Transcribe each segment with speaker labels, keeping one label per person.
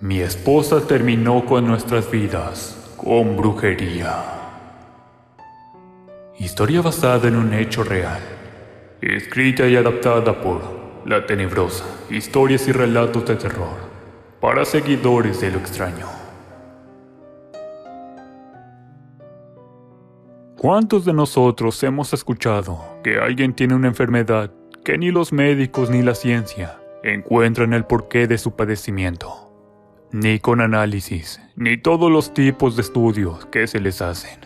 Speaker 1: Mi esposa terminó con nuestras vidas con brujería. Historia basada en un hecho real, escrita y adaptada por La Tenebrosa, historias y relatos de terror, para seguidores de lo extraño. ¿Cuántos de nosotros hemos escuchado que alguien tiene una enfermedad que ni los médicos ni la ciencia encuentran el porqué de su padecimiento? Ni con análisis, ni todos los tipos de estudios que se les hacen.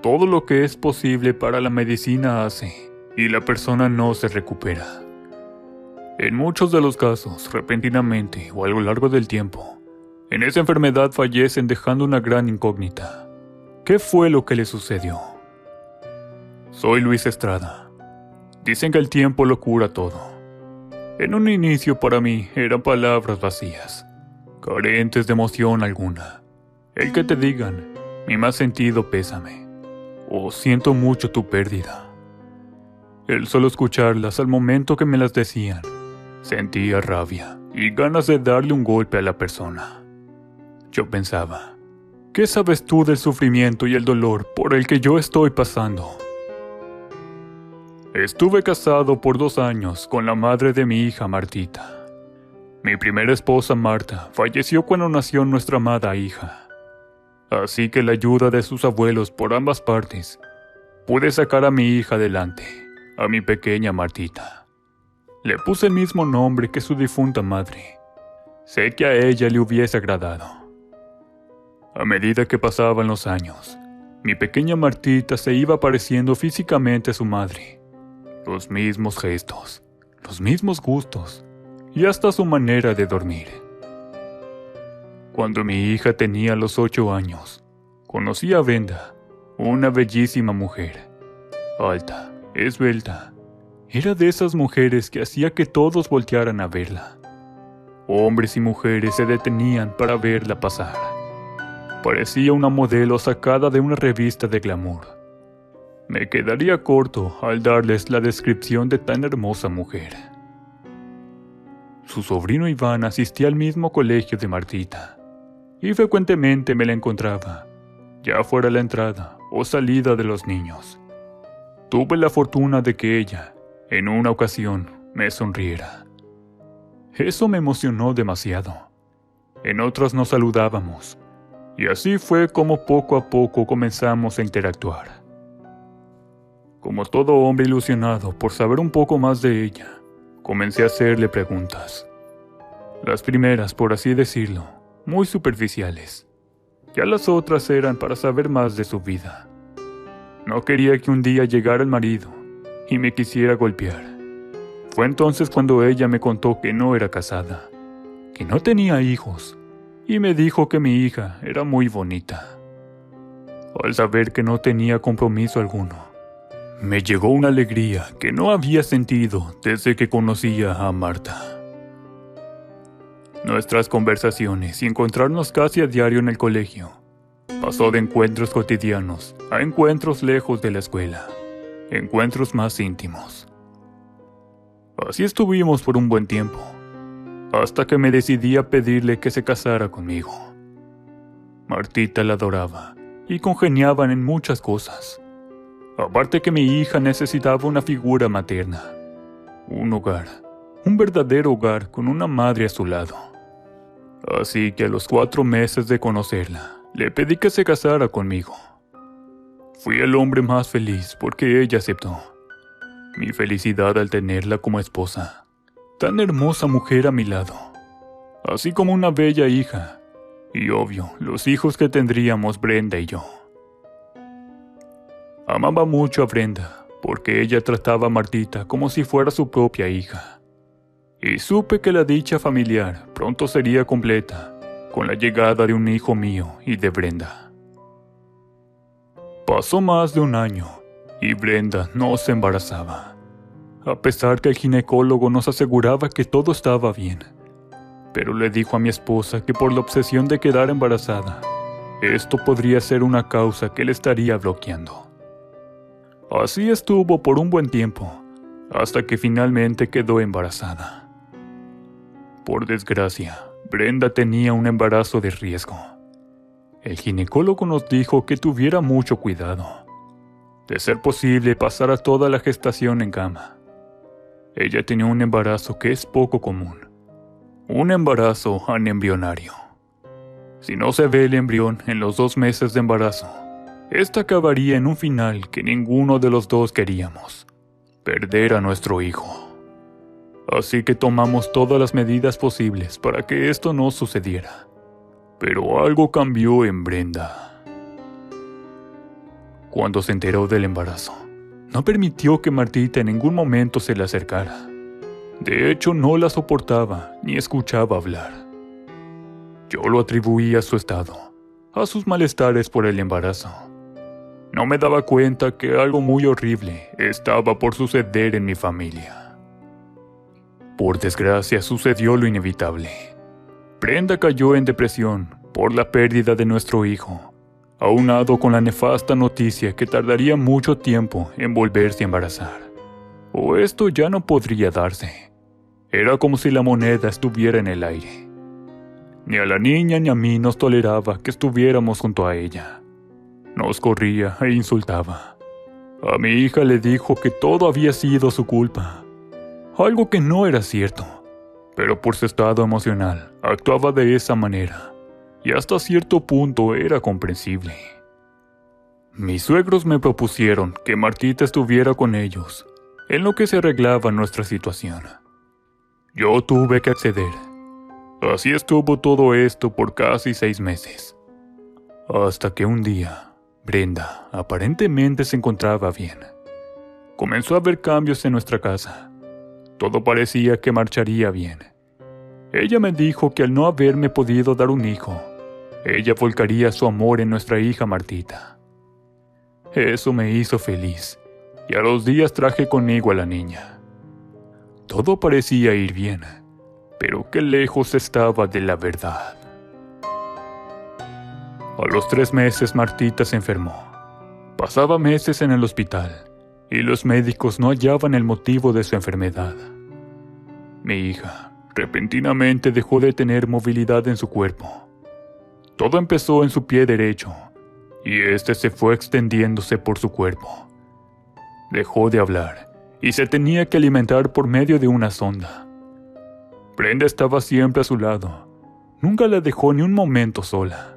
Speaker 1: Todo lo que es posible para la medicina hace, y la persona no se recupera. En muchos de los casos, repentinamente o a lo largo del tiempo, en esa enfermedad fallecen dejando una gran incógnita. ¿Qué fue lo que le sucedió? Soy Luis Estrada. Dicen que el tiempo lo cura todo. En un inicio para mí eran palabras vacías, carentes de emoción alguna. El que te digan, mi más sentido pésame, o siento mucho tu pérdida. El solo escucharlas al momento que me las decían, sentía rabia y ganas de darle un golpe a la persona. Yo pensaba, ¿qué sabes tú del sufrimiento y el dolor por el que yo estoy pasando? Estuve casado por 2 años con la madre de mi hija Martita. Mi primera esposa Marta falleció cuando nació nuestra amada hija. Así que la ayuda de sus abuelos por ambas partes, pude sacar a mi hija adelante, a mi pequeña Martita. Le puse el mismo nombre que su difunta madre. Sé que a ella le hubiese agradado. A medida que pasaban los años, mi pequeña Martita se iba pareciendo físicamente a su madre. Los mismos gestos, los mismos gustos y hasta su manera de dormir. Cuando mi hija tenía los 8 años, conocí a Brenda, una bellísima mujer, alta, esbelta. Era de esas mujeres que hacía que todos voltearan a verla. Hombres y mujeres se detenían para verla pasar. Parecía una modelo sacada de una revista de glamour. Me quedaría corto al darles la descripción de tan hermosa mujer. Su sobrino Iván asistía al mismo colegio de Martita, y frecuentemente me la encontraba, ya fuera la entrada o salida de los niños. Tuve la fortuna de que ella, en una ocasión, me sonriera. Eso me emocionó demasiado. En otras nos saludábamos, y así fue como poco a poco comenzamos a interactuar. Como todo hombre ilusionado por saber un poco más de ella, comencé a hacerle preguntas. Las primeras, por así decirlo, muy superficiales. Ya las otras eran para saber más de su vida. No quería que un día llegara el marido y me quisiera golpear. Fue entonces cuando ella me contó que no era casada, que no tenía hijos, y me dijo que mi hija era muy bonita. Al saber que no tenía compromiso alguno, me llegó una alegría que no había sentido desde que conocía a Marta. Nuestras conversaciones y encontrarnos casi a diario en el colegio pasó de encuentros cotidianos a encuentros lejos de la escuela, encuentros más íntimos. Así estuvimos por un buen tiempo, hasta que me decidí a pedirle que se casara conmigo. Martita la adoraba y congeniaban en muchas cosas. Aparte que mi hija necesitaba una figura materna, un hogar, un verdadero hogar con una madre a su lado. Así que a los 4 meses de conocerla, le pedí que se casara conmigo. Fui el hombre más feliz porque ella aceptó. Mi felicidad al tenerla como esposa, tan hermosa mujer a mi lado, así como una bella hija, y obvio, los hijos que tendríamos Brenda y yo. Amaba mucho a Brenda, porque ella trataba a Martita como si fuera su propia hija. Y supe que la dicha familiar pronto sería completa, con la llegada de un hijo mío y de Brenda. Pasó más de 1 año, y Brenda no se embarazaba, a pesar que el ginecólogo nos aseguraba que todo estaba bien. Pero le dijo a mi esposa que por la obsesión de quedar embarazada, esto podría ser una causa que le estaría bloqueando. Así estuvo por un buen tiempo, hasta que finalmente quedó embarazada. Por desgracia, Brenda tenía un embarazo de riesgo. El ginecólogo nos dijo que tuviera mucho cuidado. De ser posible, pasara toda la gestación en cama. Ella tenía un embarazo que es poco común. Un embarazo anembrionario. Si no se ve el embrión en los 2 meses de embarazo, esta acabaría en un final que ninguno de los dos queríamos: perder a nuestro hijo. Así que tomamos todas las medidas posibles para que esto no sucediera. Pero algo cambió en Brenda. Cuando se enteró del embarazo, no permitió que Martita en ningún momento se le acercara. De hecho, no la soportaba ni escuchaba hablar. Yo lo atribuía a su estado, a sus malestares por el embarazo. No me daba cuenta que algo muy horrible estaba por suceder en mi familia. Por desgracia, sucedió lo inevitable. Brenda cayó en depresión por la pérdida de nuestro hijo, aunado con la nefasta noticia que tardaría mucho tiempo en volverse a embarazar. O esto ya no podría darse. Era como si la moneda estuviera en el aire. Ni a la niña ni a mí nos toleraba que estuviéramos junto a ella. Nos corría e insultaba. A mi hija le dijo que todo había sido su culpa. Algo que no era cierto, pero por su estado emocional actuaba de esa manera, y hasta cierto punto era comprensible. Mis suegros me propusieron que Martita estuviera con ellos, en lo que se arreglaba nuestra situación. Yo tuve que acceder. Así estuvo todo esto por casi 6 meses. Hasta que un día, Brenda aparentemente se encontraba bien. Comenzó a haber cambios en nuestra casa. Todo parecía que marcharía bien. Ella me dijo que al no haberme podido dar un hijo, ella volcaría su amor en nuestra hija Martita. Eso me hizo feliz, y a los días traje conmigo a la niña. Todo parecía ir bien, pero qué lejos estaba de la verdad. A los 3 meses Martita se enfermó. Pasaba meses en el hospital, y los médicos no hallaban el motivo de su enfermedad. Mi hija repentinamente dejó de tener movilidad en su cuerpo. Todo empezó en su pie derecho, y este se fue extendiéndose por su cuerpo. Dejó de hablar, y se tenía que alimentar por medio de una sonda. Brenda estaba siempre a su lado. Nunca la dejó ni un momento sola.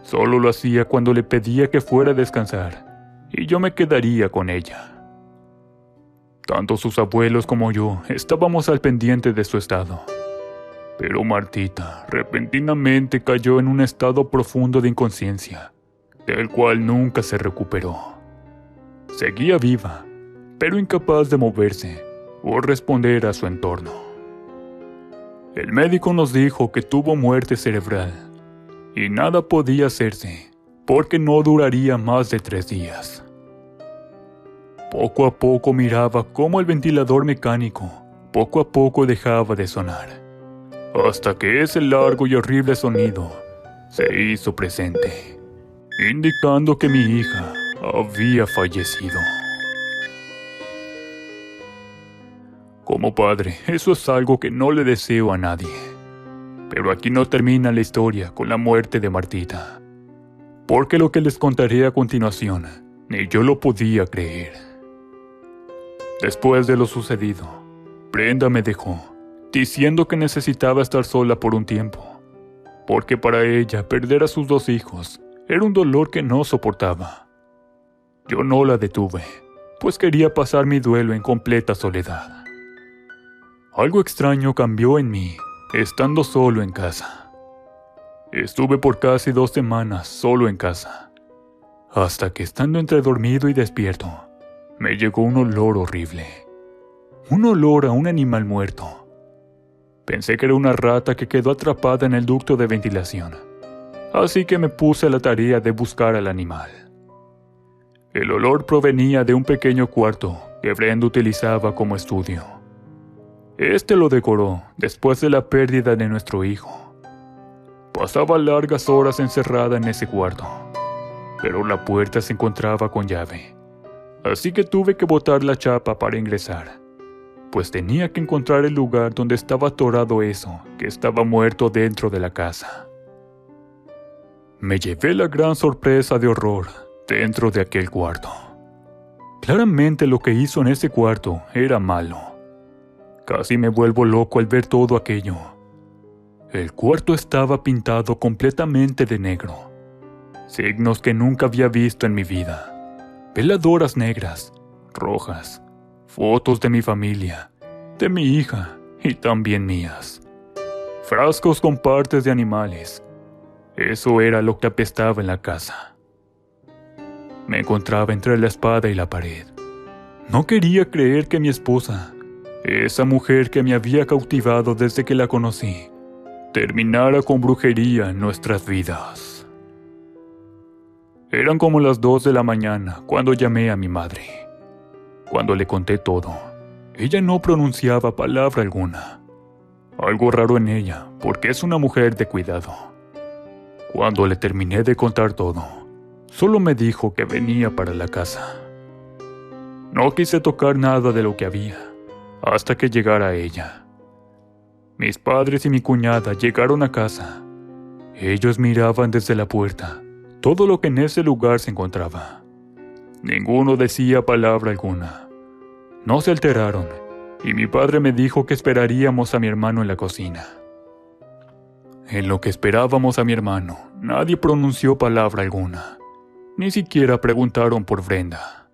Speaker 1: Solo lo hacía cuando le pedía que fuera a descansar, y yo me quedaría con ella. Tanto sus abuelos como yo estábamos al pendiente de su estado. Pero Martita repentinamente cayó en un estado profundo de inconsciencia, del cual nunca se recuperó. Seguía viva, pero incapaz de moverse o responder a su entorno. El médico nos dijo que tuvo muerte cerebral, y nada podía hacerse, porque no duraría más de 3 días. Poco a poco miraba cómo el ventilador mecánico poco a poco dejaba de sonar, hasta que ese largo y horrible sonido se hizo presente, indicando que mi hija había fallecido. Como padre, eso es algo que no le deseo a nadie. Pero aquí no termina la historia con la muerte de Martita, porque lo que les contaré a continuación, ni yo lo podía creer. Después de lo sucedido, Brenda me dejó, diciendo que necesitaba estar sola por un tiempo, porque para ella perder a sus 2 hijos era un dolor que no soportaba. Yo no la detuve, pues quería pasar mi duelo en completa soledad. Algo extraño cambió en mí, estando solo en casa. Estuve por casi 2 semanas solo en casa, hasta que estando entre dormido y despierto, me llegó un olor horrible. Un olor a un animal muerto. Pensé que era una rata que quedó atrapada en el ducto de ventilación, así que me puse a la tarea de buscar al animal. El olor provenía de un pequeño cuarto que Brenda utilizaba como estudio. Este lo decoró después de la pérdida de nuestro hijo. Pasaba largas horas encerrada en ese cuarto, pero la puerta se encontraba con llave, así que tuve que botar la chapa para ingresar. pues tenía que encontrar el lugar donde estaba atorado eso, que estaba muerto dentro de la casa. Me llevé la gran sorpresa de horror dentro de aquel cuarto. Claramente lo que hizo en ese cuarto era malo. Casi me vuelvo loco al ver todo aquello. El cuarto estaba pintado completamente de negro. Signos que nunca había visto en mi vida. Veladoras negras, rojas, fotos de mi familia, de mi hija y también mías. Frascos con partes de animales. Eso era lo que apestaba en la casa. Me encontraba entre la espada y la pared. No quería creer que mi esposa, esa mujer que me había cautivado desde que la conocí, terminara con brujería en nuestras vidas. Eran como las 2 de la mañana cuando llamé a mi madre. Cuando le conté todo, ella no pronunciaba palabra alguna. Algo raro en ella, porque es una mujer de cuidado. Cuando le terminé de contar todo, solo me dijo que venía para la casa. No quise tocar nada de lo que había, hasta que llegara ella. Mis padres y mi cuñada llegaron a casa. Ellos miraban desde la puerta todo lo que en ese lugar se encontraba. Ninguno decía palabra alguna. No se alteraron, y mi padre me dijo que esperaríamos a mi hermano en la cocina. En lo que esperábamos a mi hermano, nadie pronunció palabra alguna. Ni siquiera preguntaron por Brenda.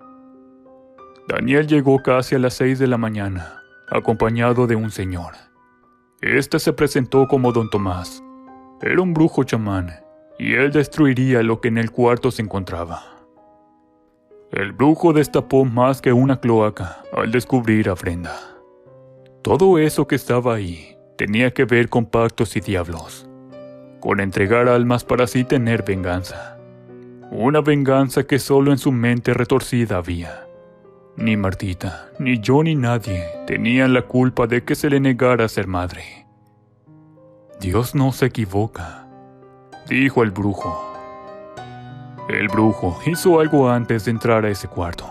Speaker 1: Daniel llegó casi a las 6 de la mañana, acompañado de un señor. Este se presentó como Don Tomás. Era un brujo chamán, y él destruiría lo que en el cuarto se encontraba. El brujo destapó más que una cloaca al descubrir a Brenda. Todo eso que estaba ahí tenía que ver con pactos y diablos, con entregar almas para así tener venganza. Una venganza que solo en su mente retorcida había. Ni Martita, ni yo ni nadie tenían la culpa de que se le negara ser madre. Dios no se equivoca, dijo el brujo. El brujo hizo algo antes de entrar a ese cuarto.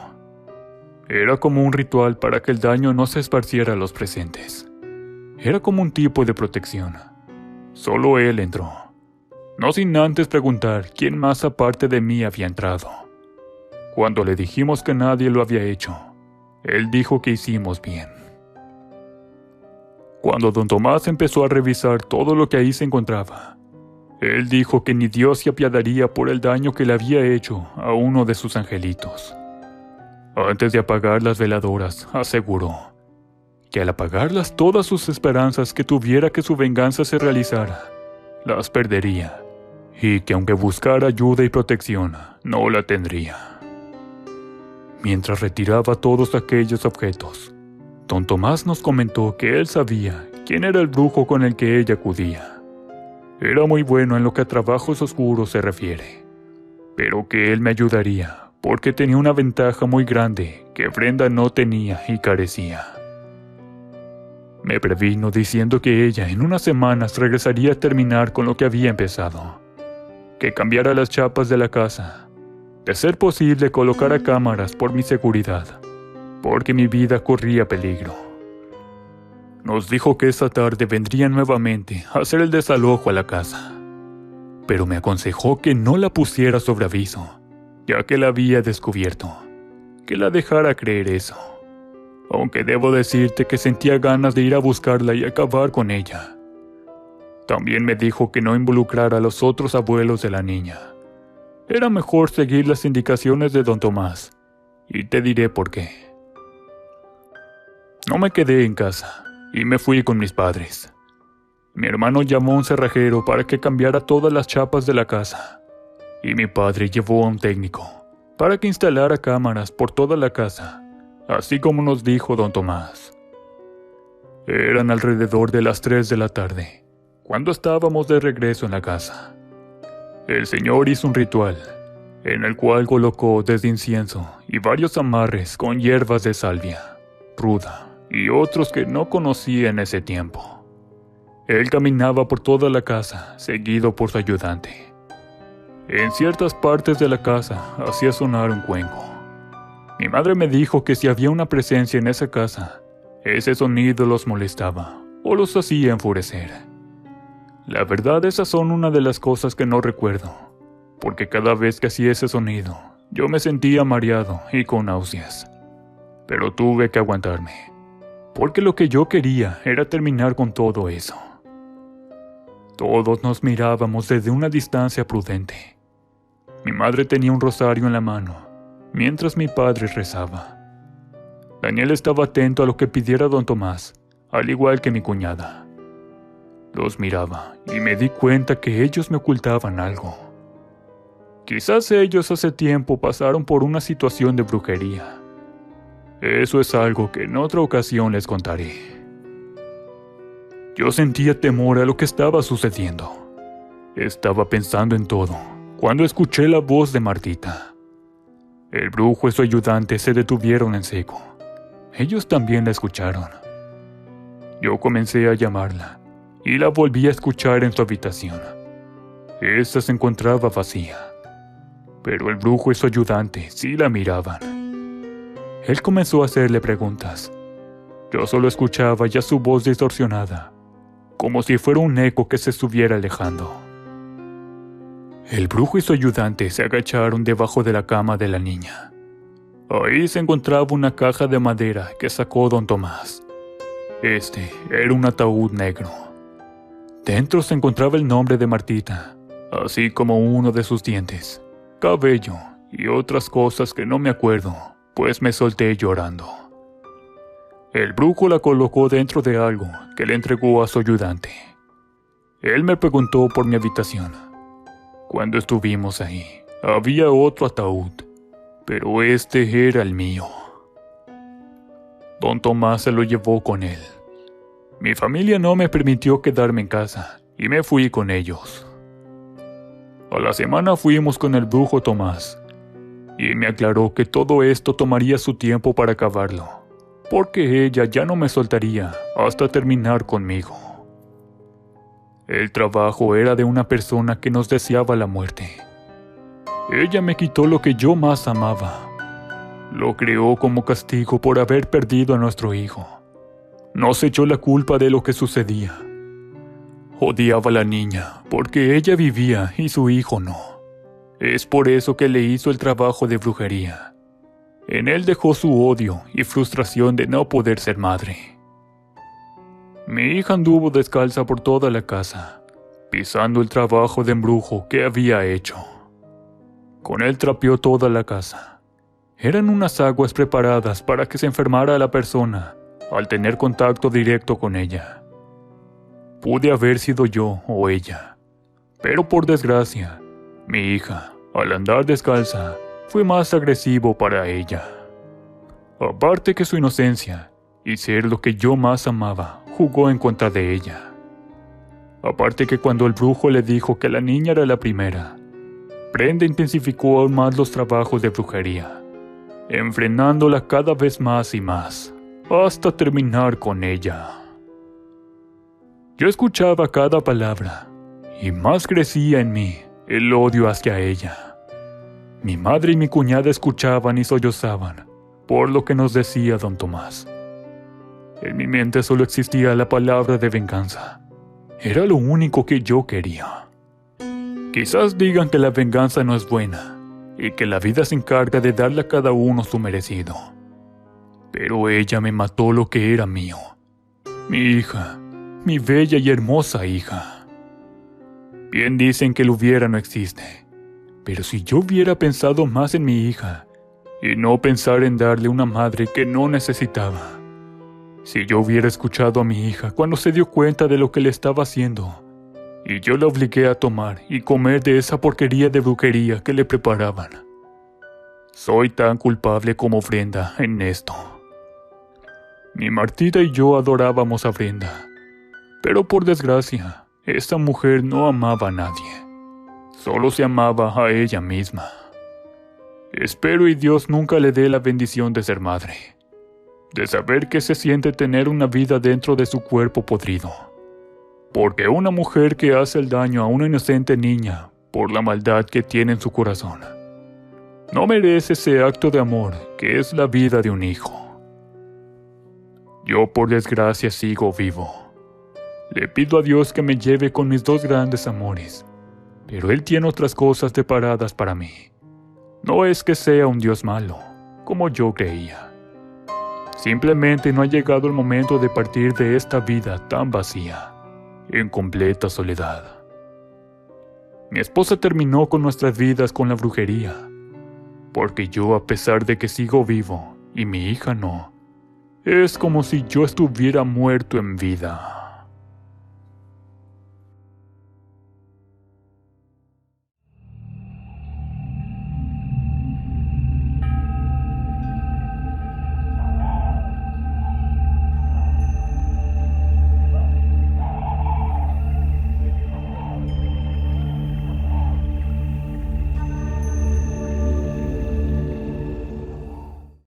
Speaker 1: Era como un ritual para que el daño no se esparciera a los presentes. Era como un tipo de protección. Solo él entró, no sin antes preguntar quién más aparte de mí había entrado. Cuando le dijimos que nadie lo había hecho, él dijo que hicimos bien. Cuando don Tomás empezó a revisar todo lo que ahí se encontraba, él dijo que ni Dios se apiadaría por el daño que le había hecho a uno de sus angelitos. Antes de apagar las veladoras, aseguró que al apagarlas todas sus esperanzas que tuviera que su venganza se realizara, las perdería, y que aunque buscara ayuda y protección, no la tendría. Mientras retiraba todos aquellos objetos, don Tomás nos comentó que él sabía quién era el brujo con el que ella acudía. Era muy bueno en lo que a trabajos oscuros se refiere, pero que él me ayudaría porque tenía una ventaja muy grande que Brenda no tenía y carecía. Me previno diciendo que ella en unas semanas regresaría a terminar con lo que había empezado, que cambiara las chapas de la casa, de ser posible colocara cámaras por mi seguridad, porque mi vida corría peligro. Nos dijo que esa tarde vendría nuevamente a hacer el desalojo a la casa, pero me aconsejó que no la pusiera sobre aviso, ya que la había descubierto, que la dejara creer eso, aunque debo decirte que sentía ganas de ir a buscarla y acabar con ella. También me dijo que no involucrara a los otros abuelos de la niña. Era mejor seguir las indicaciones de don Tomás, y te diré por qué. No me quedé en casa, y me fui con mis padres. Mi hermano llamó a un cerrajero para que cambiara todas las chapas de la casa, y mi padre llevó a un técnico para que instalara cámaras por toda la casa, así como nos dijo don Tomás. Eran alrededor de las 3 de la tarde, cuando estábamos de regreso en la casa. El señor hizo un ritual, en el cual colocó desde incienso y varios amarres con hierbas de salvia, ruda y otros que no conocía en ese tiempo. Él caminaba por toda la casa, seguido por su ayudante. En ciertas partes de la casa hacía sonar un cuenco. Mi madre me dijo que si había una presencia en esa casa, Ese sonido los molestaba o los hacía enfurecer. La verdad, esas son una de las cosas que no recuerdo, porque cada vez que hacía ese sonido, yo me sentía mareado y con náuseas. Pero tuve que aguantarme, porque lo que yo quería era terminar con todo eso. Todos nos mirábamos desde una distancia prudente. Mi madre tenía un rosario en la mano, mientras mi padre rezaba. Daniel estaba atento a lo que pidiera don Tomás, al igual que mi cuñada. Los miraba y me di cuenta que ellos me ocultaban algo. Quizás ellos hace tiempo pasaron por una situación de brujería. Eso es algo que en otra ocasión les contaré. Yo sentía temor a lo que estaba sucediendo. Estaba pensando en todo cuando escuché la voz de Martita. El brujo y su ayudante se detuvieron en seco. Ellos también la escucharon. Yo comencé a llamarla y la volví a escuchar en su habitación. Esta se encontraba vacía, pero el brujo y su ayudante sí la miraban. Él comenzó a hacerle preguntas. Yo solo escuchaba ya su voz distorsionada, como si fuera un eco que se estuviera alejando. El brujo y su ayudante se agacharon debajo de la cama de la niña. Ahí se encontraba una caja de madera que sacó don Tomás. Este era un ataúd negro. Dentro se encontraba el nombre de Martita, así como uno de sus dientes, cabello y otras cosas que no me acuerdo, pues me solté llorando. El brujo la colocó dentro de algo que le entregó a su ayudante. Él me preguntó por mi habitación. Cuando estuvimos ahí, había otro ataúd, pero este era el mío. Don Tomás se lo llevó con él. Mi familia no me permitió quedarme en casa y me fui con ellos. A la semana fuimos con el brujo Tomás y me aclaró que todo esto tomaría su tiempo para acabarlo, porque ella ya no me soltaría hasta terminar conmigo. El trabajo era de una persona que nos deseaba la muerte. Ella me quitó lo que yo más amaba. Lo creó como castigo por haber perdido a nuestro hijo. Nos echó la culpa de lo que sucedía. Odiaba a la niña porque ella vivía y su hijo no. Es por eso que le hizo el trabajo de brujería. En él dejó su odio y frustración de no poder ser madre. Mi hija anduvo descalza por toda la casa, pisando el trabajo de embrujo que había hecho. Con él trapeó toda la casa. Eran unas aguas preparadas para que se enfermara la persona al tener contacto directo con ella. Pude haber sido yo o ella, pero por desgracia, mi hija, al andar descalza, fue más agresivo para ella. Aparte que su inocencia y ser lo que yo más amaba, jugó en contra de ella. Aparte que cuando el brujo le dijo que la niña era la primera, Brenda intensificó aún más los trabajos de brujería, enfrenándola cada vez más y más, hasta terminar con ella. Yo escuchaba cada palabra, y más crecía en mí el odio hacia ella. Mi madre y mi cuñada escuchaban y sollozaban por lo que nos decía don Tomás. En mi mente solo existía la palabra de venganza. Era lo único que yo quería. Quizás digan que la venganza no es buena, y que la vida se encarga de darle a cada uno su merecido. Pero ella me mató lo que era mío. Mi hija, mi bella y hermosa hija. Bien dicen que el hubiera no existe, pero si yo hubiera pensado más en mi hija, y no pensar en darle una madre que no necesitaba, si yo hubiera escuchado a mi hija cuando se dio cuenta de lo que le estaba haciendo, y yo la obligué a tomar y comer de esa porquería de brujería que le preparaban. Soy tan culpable como Brenda en esto. Mi Martita y yo adorábamos a Brenda, pero por desgracia, esta mujer no amaba a nadie. Solo se amaba a ella misma. Espero y Dios nunca le dé la bendición de ser madre, de saber qué se siente tener una vida dentro de su cuerpo podrido. Porque una mujer que hace el daño a una inocente niña por la maldad que tiene en su corazón, no merece ese acto de amor que es la vida de un hijo. Yo por desgracia sigo vivo. Le pido a Dios que me lleve con mis dos grandes amores, pero Él tiene otras cosas preparadas para mí. No es que sea un Dios malo, como yo creía. Simplemente no ha llegado el momento de partir de esta vida tan vacía, en completa soledad. Mi esposa terminó con nuestras vidas con la brujería, porque yo, a pesar de que sigo vivo y mi hija no, es como si yo estuviera muerto en vida.